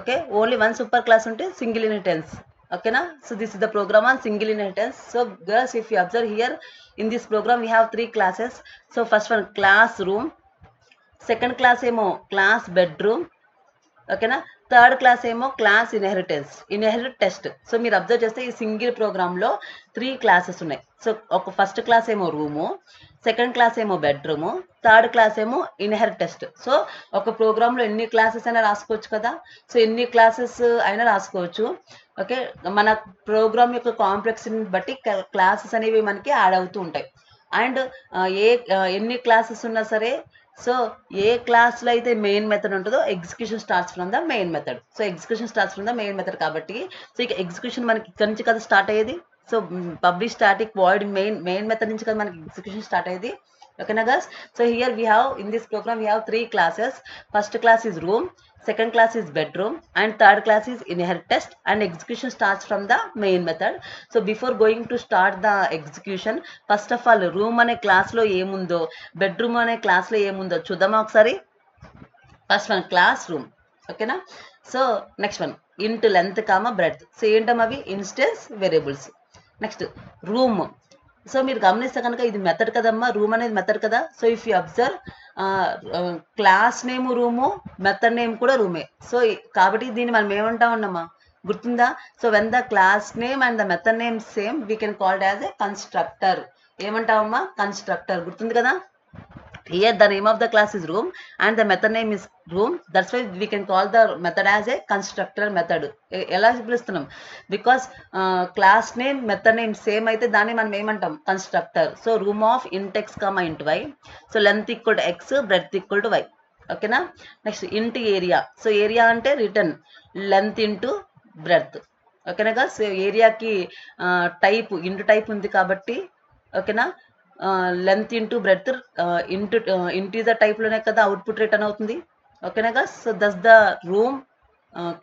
Okay, only one super class ఉంటే సింగిల్ ఇన్హెరిటెన్స్. ఓకేనా? So this is the program on single inheritance. So girls, if you observe here in this program we have 3 classes. So first one class room, second class ఏమో class bedroom. ఓకేనా? Third class ఏమో class inherit test. So మీరు observe చేస్తే ఈ single ప్రోగ్రామ్లో 3 classes ఉన్నాయి. So ఒక first class ఏమో రూము, సెకండ్ క్లాస్ ఏమో బెడ్రూము, థర్డ్ క్లాస్ ఏమో ఇన్హెరిట్ టెస్ట్. సో ఒక ప్రోగ్రాంలో ఎన్ని క్లాసెస్ అయినా రాసుకోవచ్చు కదా. సో ఎన్ని క్లాసెస్ అయినా రాసుకోవచ్చు. ఓకే, మన ప్రోగ్రామ్ యొక్క కాంప్లెక్సిటీని బట్టి క్లాసెస్ అనేవి మనకి యాడ్ అవుతూ ఉంటాయి. అండ్ ఎన్ని క్లాసెస్ ఉన్నా సరే, సో ఏ క్లాస్లో అయితే మెయిన్ మెథడ్ ఉంటుందో execution starts from the main method. So execution starts from the main method కాబట్టి సో ఇక ఎగ్జిక్యూషన్ మనకి ఇక్కడ నుంచి కదా స్టార్ట్ అయ్యేది. So public static void main method నుంచి కదా మనకి ఎగ్జిక్యూషన్ స్టార్ట్ అయ్యేది. ఓకేనా girls? So here we have in this program we have 3 classes. First class is room, second class is bedroom, and third class is inherit test, and execution starts from the main method. So before going to start the execution, first of all room అనే class లో ఏముందో, bedroom అనే class లో ఏముందో చూద్దామా ఒకసారి. First one class room. ఓకేనా? So next one ఇంట్ లెంత్ కామా బ్రెడ్త్. సో ఏంటమ్మా అవి? Instance variables. Next room. So మీరు గమనిస్తే కనుక ఇది మెథడ్ కదమ్మా, రూమ్ అనేది మెథడ్ కదా. So if you observe class name room, method name కూడా రూమే. సో కాబట్టి దీన్ని మనం ఏమంటా ఉన్నామా? గుర్తుందా? So when the class name and the method name same we can called as a constructor. ఏమంటామమ్మా? కన్స్ట్రక్టర్. గుర్తుంది కదా. Here the name of the class is room and the method name is room. That's why we can call the method as a constructor method. ఎలా పిలుస్తున్నాం? Because class name method name same అయితే దాన్ని మనం ఏమంటాం? Constructor. So room of int X comma int Y. So length equal to X, breadth equal to Y. ఓకేనా? Next int area. So area అంటే return length into breadth. ఓకేనా girls? So ఏరియాకి type into type ఉంది కాబట్టి ఓకేనా, length into breadth integer టైప్లోనే కదా output return అవుతుంది. ఓకేనా girls? So thus the room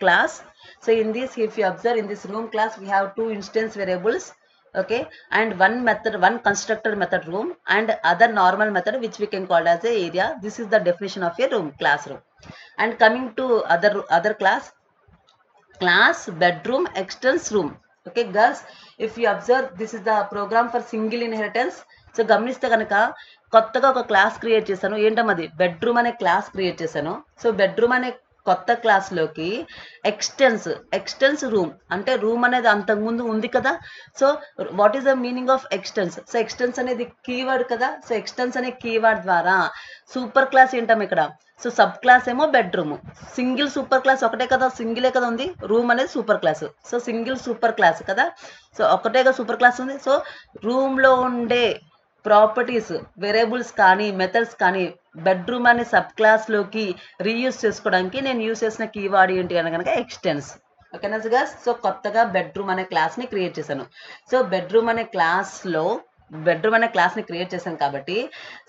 class. So in this, if you observe in this room class, we have 2 instance variables, okay, and one method, one constructor method room, and other normal method which we can call as a area. This is the definition of a room, classroom. And coming to other class, class, bedroom, extends room. Okay girls, if you observe, this is the program for single inheritance. So గమనిస్తే కనుక కొత్తగా ఒక class create చేశాను. ఏంటమ్మది? Bedroom అనే class create చేశాను. So bedroom అనే కొత్త క్లాస్లోకి ఎక్స్టెన్స్ room, అంటే రూమ్ అనేది అంతకుముందు ఉంది కదా. So what is the meaning of extends? So extends అనేది కీవర్డ్ కదా. సో ఎక్స్టెన్స్ అనే కీవర్డ్ ద్వారా సూపర్ క్లాస్ ఏంటమ్మా ఇక్కడ? సో సబ్ క్లాస్ ఏమో బెడ్రూమ్, సింగిల్ సూపర్ క్లాస్ ఒకటే కదా, సింగిలే కదా ఉంది. రూమ్ అనేది super class, so single super class కదా. సో ఒకటేగా సూపర్ క్లాస్ ఉంది. సో రూమ్లో ఉండే ప్రాపర్టీస్, వేరియబుల్స్ కానీ మెథడ్స్ కానీ బెడ్రూమ్ అనే సబ్ క్లాస్లోకి రీయూజ్ చేసుకోవడానికి నేను యూజ్ చేసిన కీవర్డ్ ఏంటి అని కనుక ఎక్స్టెన్స్. ఓకేనా గైస్? సో కొత్తగా బెడ్రూమ్ అనే క్లాస్ని క్రియేట్ చేశాను. సో బెడ్రూమ్ అనే క్లాస్ని క్రియేట్ చేశాను కాబట్టి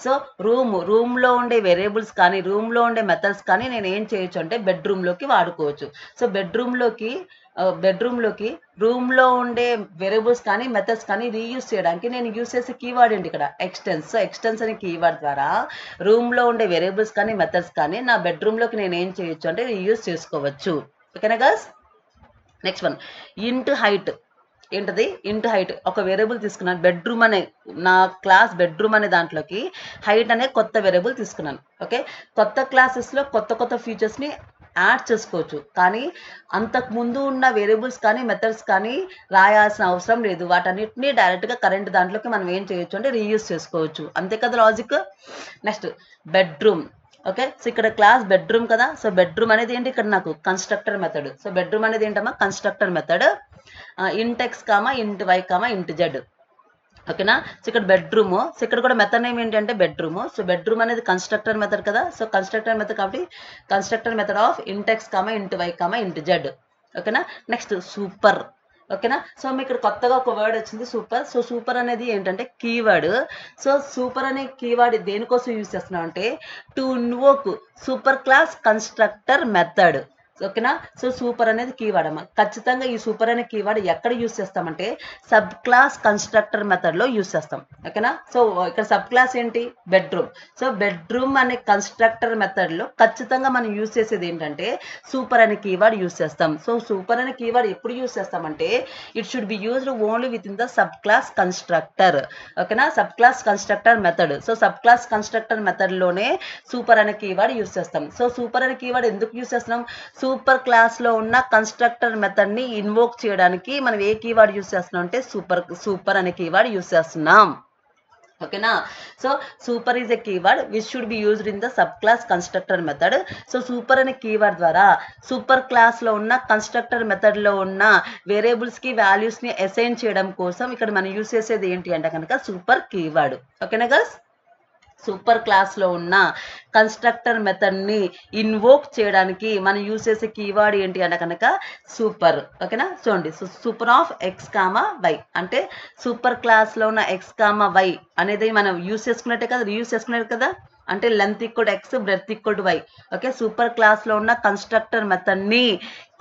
సో రూమ్లో ఉండే వేరియబుల్స్ కానీ రూమ్లో ఉండే మెథడ్స్ కానీ నేను ఏం చేయొచ్చు అంటే బెడ్రూమ్లోకి వాడుకోవచ్చు. సో బెడ్రూమ్లోకి రూమ్లో ఉండే వేరియబుల్స్ కానీ మెథడ్స్ కానీ రీయూజ్ చేయడానికి నేను యూజ్ చేసే కీవర్డ్ ఏంటి ఇక్కడ? ఎక్స్టెన్స్. సో ఎక్స్టెన్స్ అనే కీవర్డ్ ద్వారా రూమ్లో ఉండే వేరియబుల్స్ కానీ మెథడ్స్ కానీ నా బెడ్రూమ్లోకి నేను ఏం చేయొచ్చు అంటే రీయూజ్ చేసుకోవచ్చు. ఓకేనా గర్ల్స్? నెక్స్ట్ వన్, ఇంట్ హైట్. ఏంటది? ఇంట్ హైట్. ఒక వేరియబుల్ తీసుకున్నాను, బెడ్రూమ్ అనే నా క్లాస్ బెడ్రూమ్ అనే దాంట్లోకి హైట్ అనే కొత్త వేరియబుల్ తీసుకున్నాను. ఓకే, కొత్త క్లాసెస్లో కొత్త ఫీచర్స్ని యాడ్ చేసుకోవచ్చు, కానీ అంతకు ముందు ఉన్న వేరియబుల్స్ కానీ మెథడ్స్ కానీ రాయాల్సిన అవసరం లేదు. వాటన్నిటిని డైరెక్ట్గా కరెంట్ దాంట్లోకి మనం ఏం చేయొచ్చు అంటే రీయూజ్ చేసుకోవచ్చు. అంతే కదా logic. Next bedroom. Okay, so ఇక్కడ క్లాస్ బెడ్రూమ్ కదా. సో బెడ్రూమ్ అనేది ఏంటి? ఇక్కడ నాకు కన్స్ట్రక్టర్ మెథడ్. సో బెడ్రూమ్ అనేది ఏంటమ్మా? Constructor method. ఇంట్ X comma int why comma ఇంట్ జెడ్. ఓకేనా? సో ఇక్కడ బెడ్రూమ్. సో ఇక్కడ కూడా మెథడ్ నేమ్ ఏంటంటే బెడ్రూమ్. సో బెడ్రూమ్ అనేది కన్స్ట్రక్టర్ మెథడ్ కదా. సో కన్స్ట్రక్టర్ మెథడ్ కాబట్టి constructor method of int X comma int why comma ఇంట్ జెడ్. ఓకేనా? Next super. ఓకేనా? సో మీకు ఇక్కడ కొత్తగా ఒక వర్డ్ వచ్చింది, సూపర్. సో సూపర్ అనేది ఏంటంటే కీవర్డ్. సో సూపర్ అనే కీవర్డ్ దేనికోసం యూజ్ చేస్తున్నాం అంటే to invoke super class constructor method. ఓకేనా? సో సూపర్ అనేది కీవర్డ్ అమ్మా. ఖచ్చితంగా ఈ సూపర్ అనే కీవర్డ్ ఎక్కడ యూజ్ చేస్తామంటే సబ్ క్లాస్ కన్స్ట్రక్టర్ మెథడ్లో యూజ్ చేస్తాం. ఓకేనా? సో ఇక్కడ సబ్ క్లాస్ ఏంటి? బెడ్రూమ్. సో బెడ్రూమ్ అనే కన్స్ట్రక్టర్ మెథడ్లో ఖచ్చితంగా మనం యూజ్ చేసేది ఏంటంటే సూపర్ అనే కీవర్డ్ యూజ్ చేస్తాం. సో సూపర్ అనే కీవర్డ్ ఎప్పుడు యూజ్ చేస్తామంటే it should be used only with in the sub class constructor. ఓకేనా? Sub class constructor method. So sub class constructor మెథడ్లోనే సూపర్ అనే కీవర్డ్ యూజ్ చేస్తాం. సో సూపర్ అనే కీవర్డ్ ఎందుకు యూజ్ చేస్తున్నాం? సూపర్ క్లాస్లో ఉన్న కన్స్ట్రక్టర్ మెథడ్ని ఇన్వోక్ చేయడానికి మనం ఏ కీవర్డ్ యూజ్ చేస్తున్నాం అంటే సూపర్ అనే కీవర్డ్ యూజ్ చేస్తున్నాం. ఓకేనా? So super is a keyword which should be used in the sub class constructor method. So super అనే కీవర్డ్ ద్వారా సూపర్ క్లాస్లో ఉన్న కన్స్ట్రక్టర్ మెథడ్లో ఉన్న వేరియబుల్స్కి వాల్యూస్ని అసైన్ చేయడం కోసం ఇక్కడ మనం యూజ్ చేసేది ఏంటి అంటే కనుక సూపర్ కీవర్డ్. ఓకేనా గర్ల్స్? సూపర్ క్లాస్లో ఉన్న కన్స్ట్రక్టర్ మెథడ్ని ఇన్వోక్ చేయడానికి మనం యూజ్ చేసే కీవర్డ్ ఏంటి అంటే కనుక సూపర్. ఓకేనా? చూడండి, super of X comma Y అంటే సూపర్ క్లాస్లో ఉన్న ఎక్స్ కామా వై అనేది మనం యూజ్ చేసుకున్నట్టే కదా, రీయూజ్ చేసుకున్నట్టు కదా. అంటే length equal to X, breadth equal to Y. Okay, super క్లాస్లో ఉన్న కన్స్ట్రక్టర్ మెథడ్ని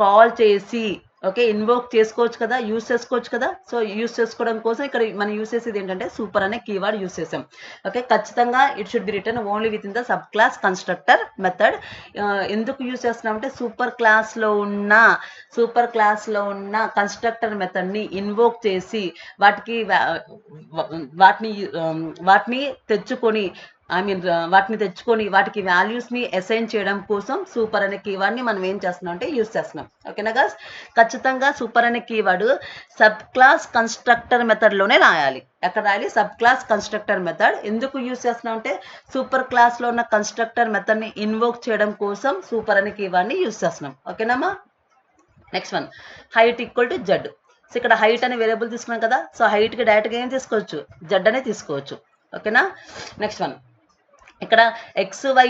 కాల్ చేసి ఓకే ఇన్వోక్ చేసుకోవచ్చు కదా, యూజ్ చేసుకోవచ్చు కదా. సో యూజ్ చేసుకోవడం కోసం ఇక్కడ మనం యూజ్ చేసేది ఏంటంటే సూపర్ అనే కీవర్డ్ యూజ్ చేసాం. ఓకే, ఖచ్చితంగా it should be return only with in the sub class constructor method. ఎందుకు యూజ్ చేస్తున్నామంటే సూపర్ క్లాస్లో ఉన్న కన్స్ట్రక్టర్ మెథడ్ని ఇన్వోక్ చేసి వాటిని తెచ్చుకొని వాటికి వాల్యూస్ని అసైన్ చేయడం కోసం సూపర్ అనే కీవర్డ్ని మనం ఏం చేస్తున్నాం అంటే యూజ్ చేస్తున్నాం. ఓకేనా గైస్? ఖచ్చితంగా సూపర్ అనే కీవర్డ్ సబ్ క్లాస్ కన్స్ట్రక్టర్ మెథడ్లోనే రాయాలి. ఎక్కడ రాయాలి? Sub class constructor method. ఎందుకు యూజ్ చేస్తున్నాం అంటే సూపర్ క్లాస్లో ఉన్న కన్స్ట్రక్టర్ మెథడ్ని ఇన్వోక్ చేయడం కోసం సూపర్ అనే కీవర్డ్ని యూజ్ చేస్తున్నాం. ఓకేనామా? Next one, height equal to Z. So ఇక్కడ హైట్ అనే వేరియబుల్ తీసుకున్నాం కదా. సో హైట్కి డైరెక్ట్గా ఏం తీసుకోవచ్చు? జెడ్ అనే తీసుకోవచ్చు. ఓకేనా? నెక్స్ట్ వన్, ఇక్కడ ఎక్స్ వై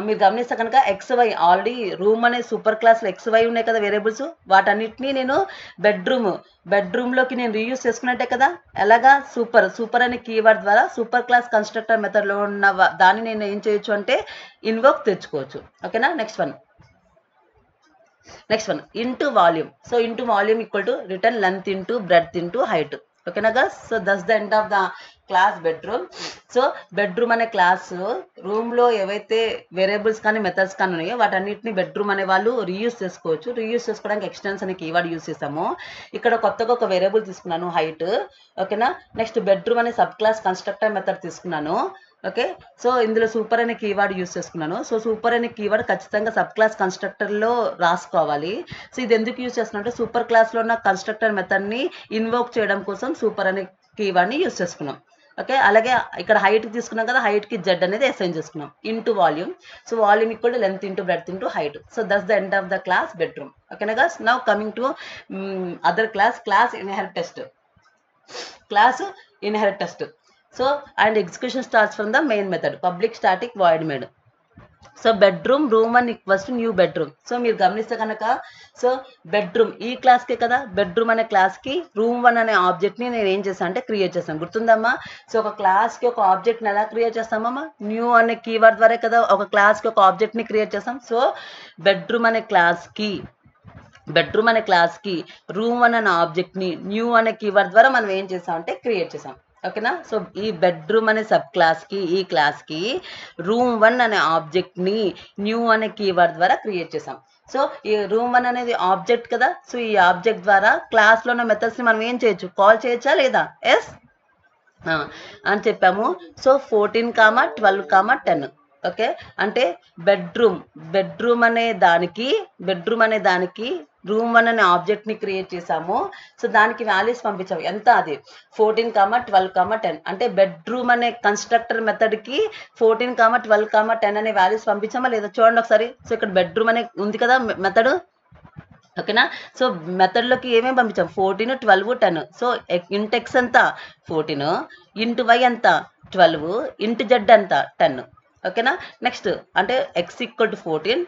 మీరు గమనిస్తే కనుక ఎక్స్ వై ఆల్రెడీ రూమ్ అనే సూపర్ క్లాస్లో ఎక్స్ వై ఉన్నాయి కదా వేరియబుల్స్. వాటన్నిటినీ నేను బెడ్రూమ్లోకి నేను రీయూజ్ చేసుకున్నట్టే కదా. ఎలాగా? సూపర్ అనే కీవర్డ్ ద్వారా సూపర్ క్లాస్ కన్స్ట్రక్టర్ మెథడ్లో ఉన్న దాన్ని నేను ఏం చేయొచ్చు అంటే ఇన్వోక్ తెచ్చుకోవచ్చు. ఓకేనా? Next one into volume. So into volume equal to return length into breadth into height. ఓకేనా girls? So that's the end of the class bedroom. So bedroom అనే క్లాస్ రూమ్లో ఏవైతే వేరియబుల్స్ కానీ మెథడ్స్ కానీ ఉన్నాయో వాటన్నిటిని బెడ్రూమ్ అనే వాళ్ళు రీయూజ్ చేసుకోవచ్చు. రీయూజ్ చేసుకోవడానికి ఎక్స్టెన్స్ అనే కీవర్డ్ యూజ్ చేసాము. ఇక్కడ కొత్తగా ఒక వేరియబుల్ తీసుకున్నాను హైట్. ఓకేనా? నెక్స్ట్ బెడ్రూమ్ అనే సబ్ క్లాస్ కన్స్ట్రక్టర్ మెథడ్ తీసుకున్నాను. ఓకే, సో ఇందులో సూపర్ అనే కీవర్డ్ యూజ్ చేసుకున్నాను. సో సూపర్ అనే కీవర్డ్ ఖచ్చితంగా సబ్ క్లాస్ కన్స్ట్రక్టర్లో రాసుకోవాలి. సో ఇది ఎందుకు యూజ్ చేస్తున్నా అంటే సూపర్ క్లాస్లో ఉన్న కన్స్ట్రక్టర్ మెథడ్ని ఇన్వోక్ చేయడం కోసం సూపర్ అనే కీవర్డ్ని యూజ్ చేసుకున్నాం. ఓకే, అలాగే ఇక్కడ హైట్ తీసుకున్నాం కదా, హైట్కి జెడ్ అనేది అసైన్ చేసుకున్నాం into volume. So volume equal to length into breadth into height. So that's the end of the class bedroom. ఓకేనా guys? Now coming to other class inherit test. Class inherit test. So and execution starts from the main method public static void main. So bedroom room 1 equals to new bedroom. So మీరు గమనిస్తే కనుక so bedroom ఈ క్లాస్కే కదా, bedroom అనే క్లాస్కి room 1 అనే ఆబ్జెక్ట్ని నేను ఏం చేశాను అంటే క్రియేట్ చేశాను. గుర్తుందమ్మా? సో ఒక క్లాస్కి ఒక ఆబ్జెక్ట్ని ఎలా క్రియేట్ చేస్తామమ్మా? న్యూ అనే కీవర్డ్ ద్వారా కదా ఒక క్లాస్కి ఒక ఆబ్జెక్ట్ని క్రియేట్ చేస్తాం. సో బెడ్రూమ్ అనే క్లాస్కి రూమ్ 1 అనే ఆబ్జెక్ట్ని న్యూ అనే కీవర్డ్ ద్వారా మనం ఏం చేసాం అంటే క్రియేట్ చేసాం. ఓకేనా? సో ఈ బెడ్రూమ్ అనే సబ్ క్లాస్కి ఈ క్లాస్కి రూమ్ 1 అనే ఆబ్జెక్ట్ని న్యూ అనే కీవర్డ్ ద్వారా క్రియేట్ చేసాం. సో ఈ రూమ్ 1 అనేది ఆబ్జెక్ట్ కదా, సో ఈ ఆబ్జెక్ట్ ద్వారా క్లాస్లో ఉన్న మెథడ్స్ని మనం ఏం చేయొచ్చు? కాల్ చేయొచ్చా లేదా? ఎస్ అని చెప్పాము. సో 14, 12, 10. ఓకే, అంటే బెడ్రూమ్ అనే దానికి రూమ్ 1 అనే ఆబ్జెక్ట్ని క్రియేట్ చేసాము. సో దానికి వాల్యూస్ పంపించాము. ఎంత? అది 14, 12, 10. అంటే బెడ్రూమ్ అనే కన్స్ట్రక్టర్ మెథడ్కి 14, 12, 10 అనే వాల్యూస్ పంపించామా లేదా? చూడండి ఒకసారి. సో ఇక్కడ బెడ్రూమ్ అనే ఉంది కదా మెథడ్. ఓకేనా? సో మెథడ్లోకి ఏమేమి పంపించాం? 14, 12, 10. సో ఇంట్ ఎక్స్ ఎంత? 14, ఇంటూ వై ఎంత? 12, ఇంటూ జెడ్ ఎంత? 10. ఓకేనా? నెక్స్ట్ అంటే X equal to 14,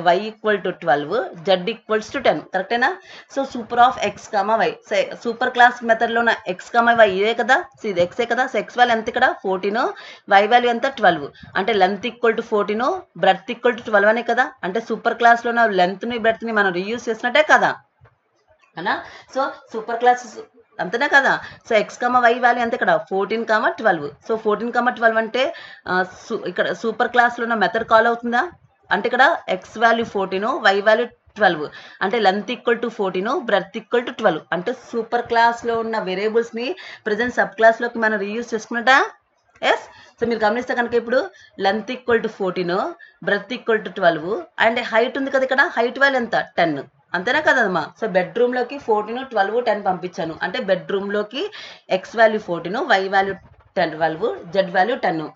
Y equal to 12, Z equals to 10. కరెక్టేనా? So super of X comma Y. So super class మెథడ్లో ఉన్న ఎక్స్ కామా వై ఇదే కదా, సో ఇది ఎక్సే కదా. సో ఎక్స్ వాల్యూ ఎంత ఇక్కడ? 14, వై వాల్యూ ఎంత? 12. అంటే length equal to 14, breadth equal to 12 అనే కదా. అంటే సూపర్ క్లాస్లో ఉన్న లెంత్ని బ్రెడ్త్ని మనం రీయూజ్ చేసినట్టే కదా అనా? సో సూపర్ క్లాస్ అంతేనా కదా. So X comma Y value ఎంత ఇక్కడ? 14, 12. సో 14, 12 అంటే ఇక్కడ సూపర్ క్లాస్లో ఉన్న మెథడ్ కాల్ అవుతుందా? అంటే ఇక్కడ ఎక్స్ వాల్యూ 14, వై వాల్యూ 12. అంటే length equal to 14, breadth equal to 12. అంటే సూపర్ క్లాస్లో ఉన్న వేరియబుల్స్ని ప్రజెంట్ సబ్ క్లాస్లోకి మనం రీయూజ్ చేసుకున్నట్టా? ఎస్. సో మీరు గమనిస్తే కనుక ఇప్పుడు length equal to 14, breadth equal to 12 and height ఉంది కదా, ఇక్కడ హైట్ వాల్యూ ఎంత? 10. అంతేనా కదమ్మా? సో బెడ్రూమ్లోకి 14, 12, 10 పంపించాను. అంటే బెడ్రూమ్లోకి X value 14, Y value 12, Z value 10.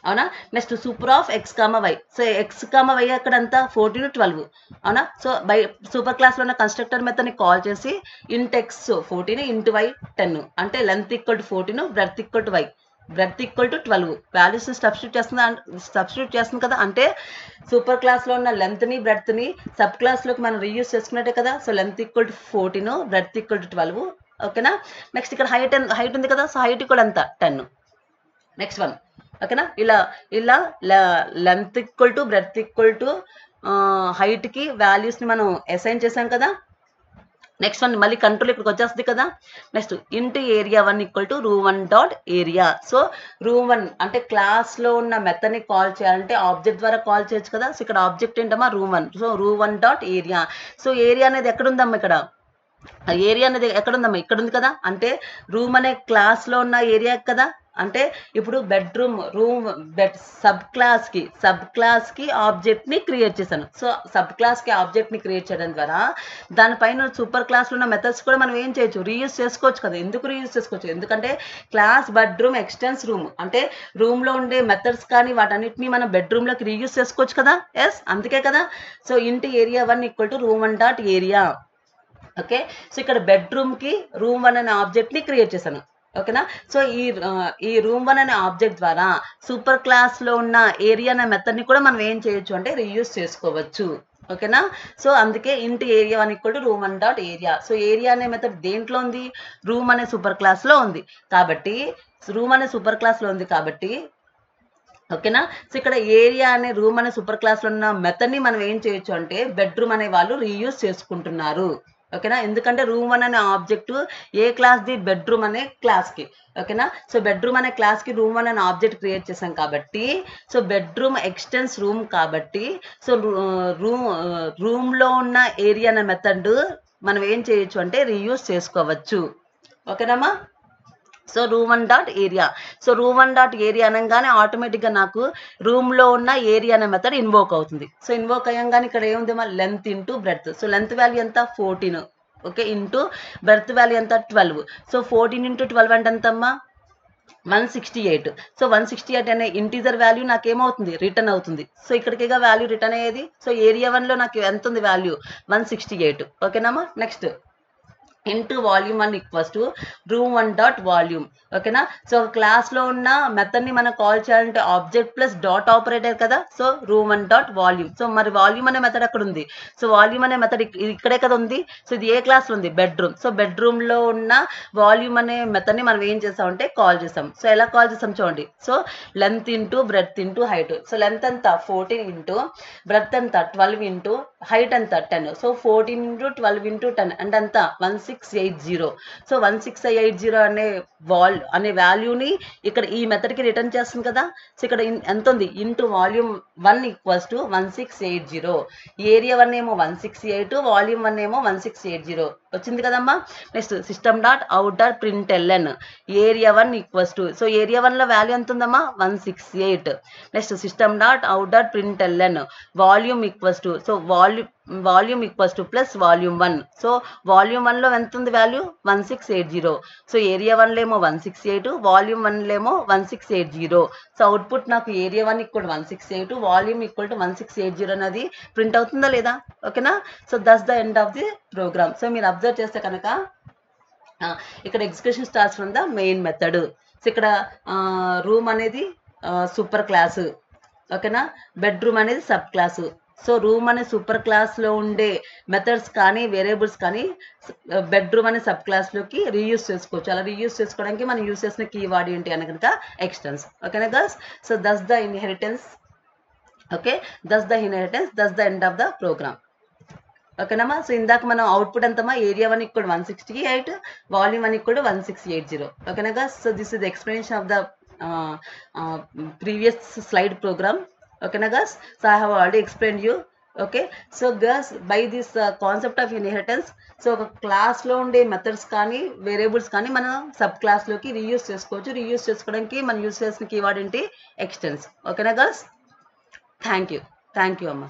అవునా? Next super of X comma Y. So X comma Y అక్కడ అంతా 14, 12. అవునా? సో బై సూపర్ క్లాస్లో ఉన్న కన్స్ట్రక్టర్ మెథడ్ని కాల్ చేసి ఇంట్ ఎక్స్ 14, ఇంటూ వై 10. అంటే length equal to 14, breadth equal to Y, breadth equal to 12. Values substitute చేస్తుంది కదా. అంటే సూపర్ క్లాస్లో ఉన్న లెంత్ని బ్రెడ్త్ని సబ్ క్లాస్లోకి మనం రీయూజ్ చేసుకున్నట్టే కదా. So length equal to 14, breadth equal to 12. ఓకేనా? నెక్స్ట్ ఇక్కడ హైట్ ఉంది కదా, సో హైట్ ఈక్వల్ ఎంత? 10. Next one. ఓకేనా? ఇలా length equal to breadth equal to హైట్కి వాల్యూస్ని మనం అసైన్ చేసాం కదా. నెక్స్ట్ వన్ మళ్ళీ కంట్రోల్ ఇక్కడికి వచ్చేస్తుంది కదా. Next into area 1 equal to room 1 dot area. So room 1 అంటే క్లాస్లో ఉన్న మెథడ్ని కాల్ చేయాలంటే ఆబ్జెక్ట్ ద్వారా కాల్ చేయొచ్చు కదా. సో ఇక్కడ ఆబ్జెక్ట్ ఏంటమ్మా? Room 1. So room 1 dot area. So area అనేది ఎక్కడుందమ్మా? ఇక్కడ ఏరియా అనేది ఎక్కడుందమ్మా? ఇక్కడ ఉంది కదా. అంటే రూమ్ అనే క్లాస్లో ఉన్న ఏరియా కదా. అంటే ఇప్పుడు రూమ్ సబ్ క్లాస్కి ఆబ్జెక్ట్ని క్రియేట్ చేశాను. సో సబ్ క్లాస్కి ఆబ్జెక్ట్ని క్రియేట్ చేయడం ద్వారా దానిపైన సూపర్ క్లాస్లో ఉన్న మెథడ్స్ కూడా మనం ఏం చేయొచ్చు? రీయూజ్ చేసుకోవచ్చు కదా. ఎందుకు రీయూజ్ చేసుకోవచ్చు? ఎందుకంటే క్లాస్ బెడ్రూమ్ ఎక్స్టెన్స్ రూమ్ అంటే రూమ్లో ఉండే మెథడ్స్ కానీ వాటన్నిటిని మనం బెడ్రూమ్లోకి రీయూజ్ చేసుకోవచ్చు కదా. ఎస్, అందుకే కదా. సో ఇంటి area 1 equal to room 1 dot area. Okay, so ఇక్కడ బెడ్రూమ్కి రూమ్ 1 అనే ఆబ్జెక్ట్ని క్రియేట్ చేశాను. ఓకేనా? సో ఈ రూమ్ 1 అనే ఆబ్జెక్ట్ ద్వారా సూపర్ క్లాస్లో ఉన్న ఏరియా అనే మెథడ్ని కూడా మనం ఏం చేయొచ్చు అంటే రీయూజ్ చేసుకోవచ్చు. ఓకేనా? సో అందుకే ఇంటి area 1 equal to room 1 dot area. So area అనే మెథడ్ దేంట్లో ఉంది? రూమ్ అనే సూపర్ క్లాస్లో ఉంది కాబట్టి ఓకేనా? సో ఇక్కడ ఏరియా అనే రూమ్ అనే సూపర్ క్లాస్లో ఉన్న మెథడ్ని మనం ఏం చేయొచ్చు అంటే బెడ్రూమ్ అనే వాళ్ళు రీయూజ్ చేసుకుంటున్నారు. ఓకేనా, ఎందుకంటే రూమ్ 1 అనే ఆబ్జెక్ట్ ఏ క్లాస్ది, బెడ్రూమ్ అనే క్లాస్కి. ఓకేనా, సో బెడ్రూమ్ అనే క్లాస్కి రూమ్ 1 అనే ఆబ్జెక్ట్ క్రియేట్ చేసాం కాబట్టి, సో బెడ్రూమ్ ఎక్స్టెన్స్ రూమ్ కాబట్టి, సో రూమ్లో ఉన్న ఏరియా అనే మెథడ్ మనం ఏం చేయొచ్చు అంటే రీయూజ్ చేసుకోవచ్చు. ఓకేనమ్మా, so room 1 dot area. So room 1 dot area అనగానే ఆటోమేటిక్గా నాకు రూమ్లో ఉన్న ఏరియా అనే మెథడ్ ఇన్వోక్ అవుతుంది. సో ఇన్వోక్ అయ్యంగానే ఇక్కడ ఏముంది మా length into breadth. So length value ఎంత 14, ఓకే, ఇంటూ బ్రెడ్త్ వాల్యూ ఎంత 12. సో 14 ఇంటూ 12 అంటే ఎంతమ్మా 168. సో 168 అనే ఇంటీజర్ వాల్యూ నాకు ఏమవుతుంది రిటర్న్ అవుతుంది. సో ఇక్కడికిగా వాల్యూ రిటర్న్ అయ్యేది. సో ఏరియా 1లో నాకు ఎంత ఉంది వాల్యూ 168. ఓకేనమ్మా, next into volume 1 equals to room 1 dot volume. ఓకేనా, సో క్లాస్లో ఉన్న మెథడ్ని మనం కాల్ చేయాలంటే ఆబ్జెక్ట్ ప్లస్ డాట్ ఆపరేటర్ కదా. So room 1 dot volume. So మరి వాల్యూమ్ అనే మెథడ్ అక్కడ ఉంది. సో వాల్యూమ్ అనే మెథడ్ ఇక్కడే కదా ఉంది. సో ఇది ఏ క్లాస్లో ఉంది, బెడ్రూమ్. సో బెడ్రూమ్లో ఉన్న వాల్యూమ్ అనే మెథడ్ని మనం ఏం చేసామంటే కాల్ చేసాం. సో ఎలా కాల్ చేసాం చూడండి. So length into breadth into height. So length ఎంత 14 ఇంటూ బ్రెడ్త్ ఎంత 12 ఇంటూ హైట్ ఎంత 10. సో 14 ఇంటూ 12 ఇంటూ 10 అంటే ఎంత 1680. సో 1680 అనే వాల్యూని ఇక్కడ ఈ మెథడ్కి రిటర్న్ చేస్తుంది కదా. సో ఇక్కడ ఎంత ఉంది into volume 1 equals to 1680. Area 1 ఏమో 168, వాల్యూమ్ 1 ఏమో 1680 వచ్చింది కదమ్మా. Next system dot out dot println area 1 equals to, so area 1లో వాల్యూ ఎంత ఉందమ్మా 168. Next system dot out dot println volume equals to, so volume equals to plus volume 1. సో volume 1లో ఎంత ఉంది వాల్యూ 1680. సో ఏరియా 1లో ఏమో 168, volume 1లో ఏమో 1680. సో అవుట్పుట్ నాకు area 1 equal 168, volume equal to 1680 అనేది ప్రింట్ అవుతుందా లేదా. ఓకేనా, so that's the end of the program. సో మీరు అబ్జర్వ్ చేస్తే కనుక ఇక్కడ execution starts from the main method. So ఇక్కడ రూమ్ అనేది సూపర్ క్లాసు. ఓకేనా, బెడ్రూమ్ అనేది సబ్ క్లాసు. సో రూమ్ అనే సూపర్ క్లాస్లో ఉండే మెథడ్స్ కానీ వేరియబుల్స్ కానీ బెడ్రూమ్ అనే సబ్ క్లాస్లోకి రీయూజ్ చేసుకోవచ్చు. అలా రీయూజ్ చేసుకోవడానికి మనం యూజ్ చేసిన కీవర్డ్ ఏంటి అని కనుక ఎక్స్టెన్స్. ఓకేనా girls, so that's the inheritance. Okay, that's the inheritance, that's the end of the program. ఓకేనమ్మా, సో ఇందాక మనం అవుట్పుట్ ఎంతమ్మా ఏరియా 1 ఈక్వల్ 168, వాల్యూమ్ 1 ఈక్వల్ 1680. ఓకేనా girls, so this is the explanation of the previous slide program. Okay na girls, so I have already explained you. Okay, so girls, by this concept of inheritance, so ఒక క్లాస్లో ఉండే methods కానీ variables కానీ మనం sub క్లాస్లోకి reuse చేసుకోవచ్చు. Reuse చేసుకోవడానికి మనం యూజ్ చేసిన కీవర్డ్ ఏంటి ఎక్స్టెన్స్. ఓకేనా గర్ల్స్, థ్యాంక్ యూ అమ్మా.